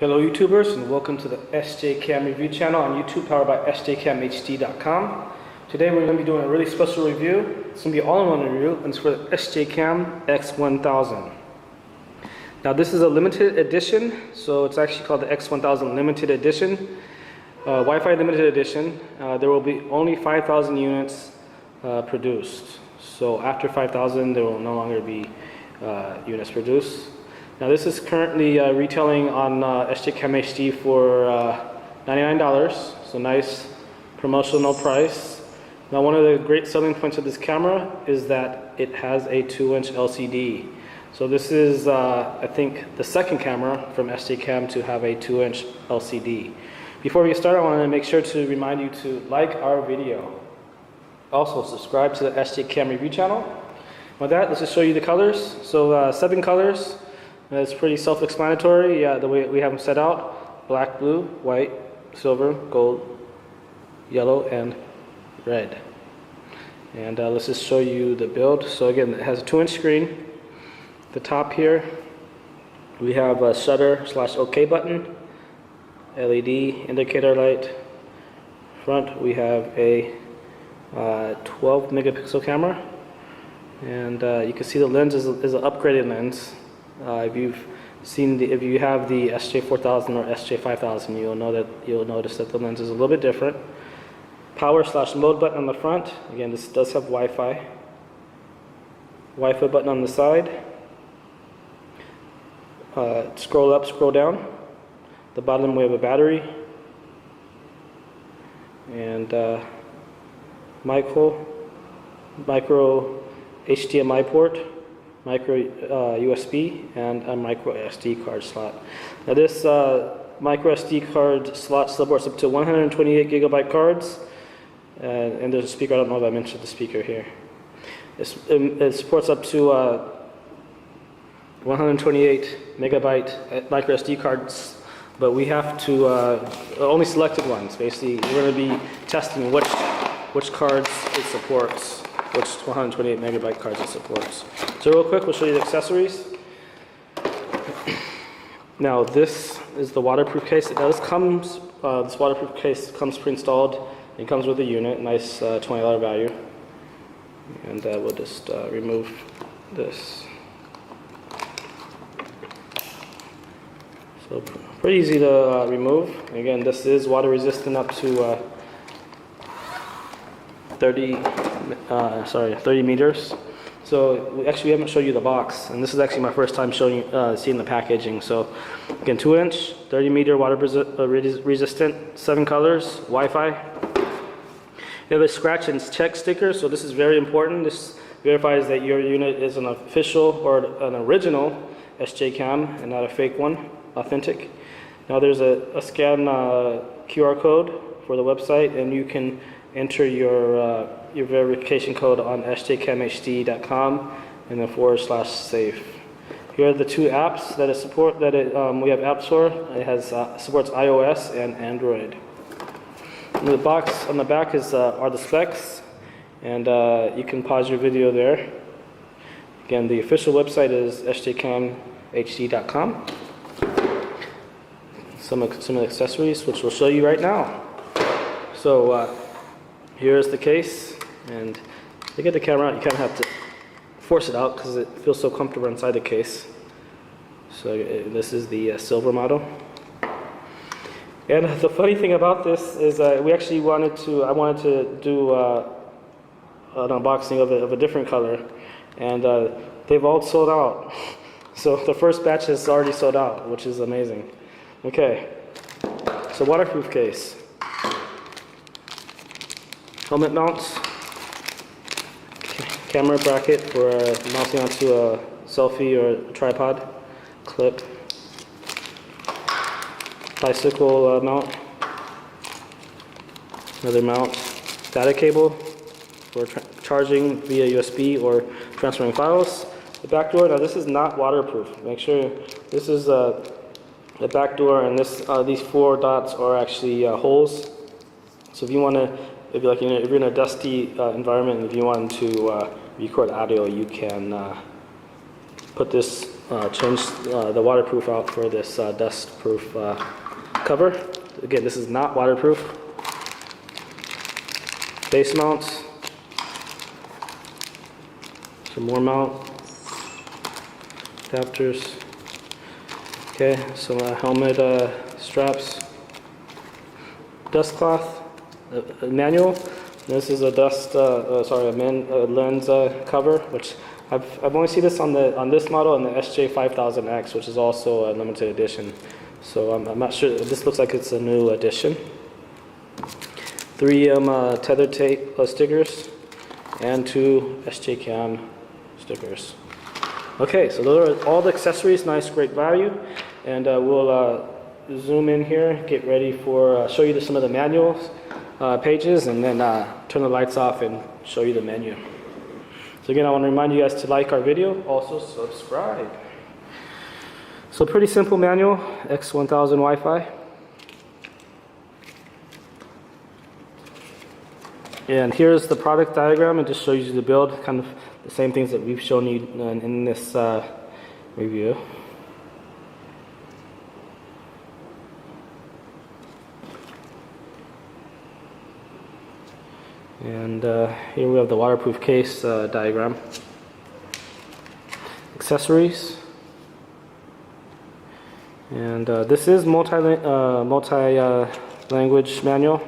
Hello YouTubers, and welcome to the SJCAM review channel on YouTube, powered by SJCAMHD.com. Today we're going to be doing a really special review. It's going to be an all-in-one review, and it's for the SJCAM X1000. Now this is a limited edition, so it's actually called the X1000 limited edition, Wi-Fi limited edition. There will be only 5,000 units produced. So after 5,000 there will no longer be units produced. Now this is currently retailing on SJCamHD for $99, so nice promotional price. Now one of the great selling points of this camera is that it has a 2-inch LCD. So this is, I think, the second camera from SJCAM to have a 2-inch LCD. Before we get started, I want to make sure to remind you to like our video. Also subscribe to the SJCAM review channel. With that, let's just show you the colors. So 7 colors. It's pretty self-explanatory, the way we have them set out: black, blue, white, silver, gold, yellow, and red. And let's just show you the build. So again, it has a 2-inch screen. The top here, we have a shutter/OK button, LED indicator light. Front, we have a 12 megapixel camera, and you can see the lens is an upgraded lens. If you have the SJ4000 or SJ5000, you'll notice that the lens is a little bit different. Power/mode button on the front. Again, this does have Wi-Fi. Wi-Fi button on the side. Scroll up, scroll down. The bottom we have a battery and micro HDMI port, micro USB, and a micro SD card slot. Now this micro SD card slot supports up to 128 gigabyte cards, and there's a speaker. I don't know if I mentioned the speaker here. It supports up to 128 megabyte micro SD cards, but we have to only selected ones. Basically, we're going to be testing which cards it supports, which 128 megabyte cards it supports. So real quick, we'll show you the accessories. Now this is the waterproof case. Now this waterproof case comes pre-installed. It comes with a unit, nice $20 value. And we'll just remove this. So pretty easy to remove. Again, this is water resistant up to 30 meters. So we haven't shown you the box, and this is actually my first time seeing the packaging. So again, 2-inch, 30-meter water resistant, 7 colors, Wi-Fi. You have a scratch and check sticker, so this is very important. This verifies that your unit is an official or an original SJCAM and not a fake one, authentic. Now there's a scan QR code for the website, and you can enter your verification code on SJCamHD.com and then /safe. Here are the 2 apps that it support. We have App Store. It has supports iOS and Android. In the box on the back are the specs, and you can pause your video there. Again, the official website is SJCamHD.com. Some of the accessories, which we'll show you right now. So here's the case, and to get the camera out, you kind of have to force it out because it feels so comfortable inside the case. So this is the silver model. And the funny thing about this is I wanted to do an unboxing of a different color, and they've all sold out. So the first batch is already sold out, which is amazing. Okay, so waterproof case. Helmet mounts. Camera bracket for mounting onto a selfie or a tripod. Clip. Bicycle mount. Another mount. Data cable for charging via USB or transferring files. The back door. Now this is not waterproof. Make sure this is the back door, and these 4 dots are actually holes. So if you want to, if you're in a dusty environment, if you want to record audio, you can put this changed the waterproof out for this dust-proof cover. Again, this is not waterproof. Base mounts. Some more mount adapters. Okay, some helmet straps. Dust cloth. Manual. This is a lens cover, which I've only seen this on this model and the SJ5000X, which is also a limited edition. So I'm not sure. This looks like it's a new edition. 3M tether tape stickers and 2 SJCAM stickers. Okay, so those are all the accessories. Nice, great value, and we'll zoom in here, get ready for show you some of the manuals. Pages, and then turn the lights off and show you the menu. So again, I want to remind you guys to like our video, also subscribe. So pretty simple manual, X1000 Wi-Fi. And here's the product diagram. It just shows you the build, kind of the same things that we've shown you in this review. And here we have the waterproof case diagram. Accessories. And this is multi-language manual.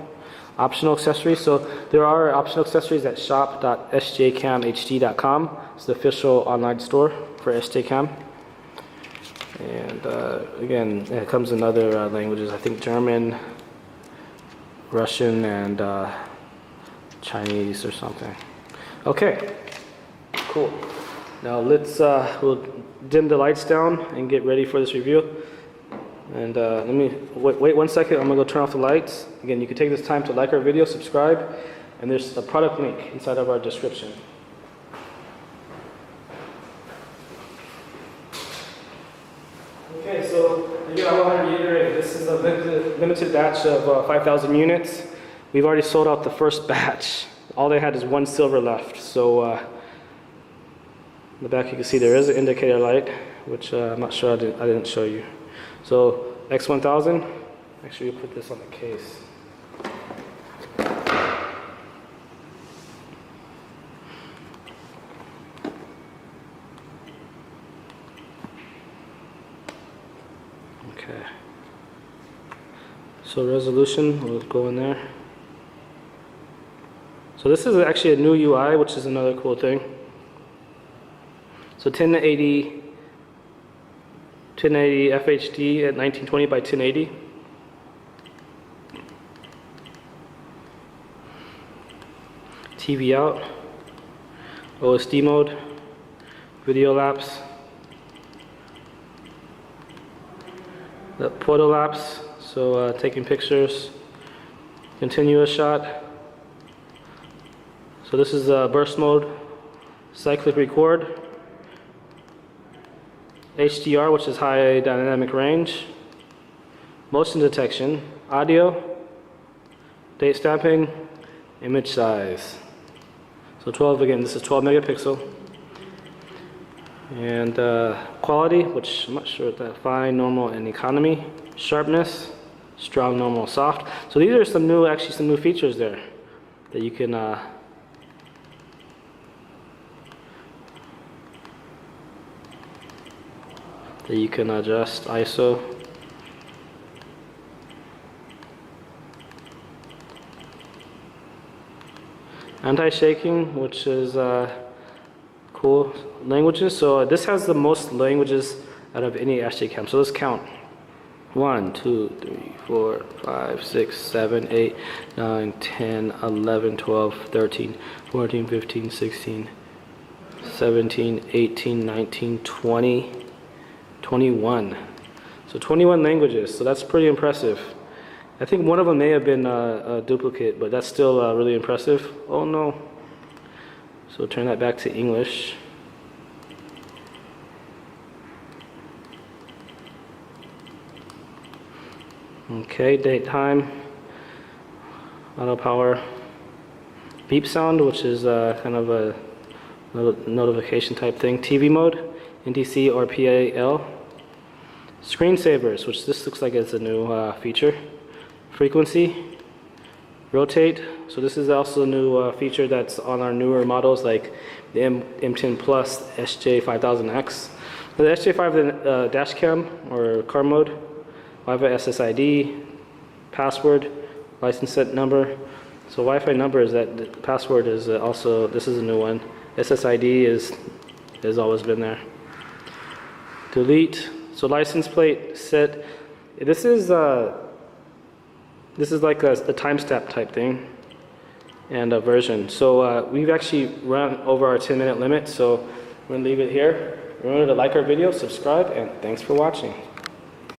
Optional accessories. So there are optional accessories at shop.sjcamhd.com. It's the official online store for SJCAM. And again, it comes in other languages. I think German, Russian, and Chinese or something. Okay, cool. Now let's we'll dim the lights down and get ready for this review. And let me wait 1 second. I'm gonna go turn off the lights. Again, you can take this time to like our video, subscribe, and there's a product link inside of our description. Okay, so again, I want to reiterate, this is a limited batch of 5,000 units. We've already sold out the first batch. All they had is 1 silver left. So in the back you can see there is an indicator light, which I'm not sure I didn't show you. So X1000, actually we'll put this on the case. Okay. So resolution, we'll go in there. So this is actually a new UI, which is another cool thing. So 1080 FHD at 1920 by 1080. TV out, OSD mode, video lapse, the photo lapse, so taking pictures, continuous shot. So this is burst mode, cyclic record, HDR, which is high dynamic range, motion detection, audio, date stamping, image size. So 12, again, this is 12 megapixel. And quality, which I'm not sure what that, fine, normal, and economy. Sharpness, strong, normal, soft. So these are some new features there that you can adjust. ISO. Anti-shaking, which is cool. Languages. So this has the most languages out of any SJCAM. So let's count. 1, 2, 3, 4, 5, 6, 7, 8, 9, 10, 11, 12, 13, 14, 15, 16, 17, 18, 19, 20, 21. So 21 languages. So that's pretty impressive. I think one of them may have been a duplicate, but that's still really impressive. Oh no. So turn that back to English. Okay, date, time, auto power, beep sound, which is kind of a notification type thing, TV mode, NTC or PAL. Screensavers, which this looks like it's a new feature. Frequency, rotate. So this is also a new feature that's on our newer models like the M10 Plus SJ5000X. The SJ5 dash cam or car mode, Wi-Fi SSID, password, license set number. So Wi-Fi number is that the password is also, this is a new one. SSID has always been there. Delete. So license plate set. This is like a timestamp type thing and a version. So we've actually run over our 10-minute limit, so we're gonna leave it here. Remember to like our video, subscribe, and thanks for watching.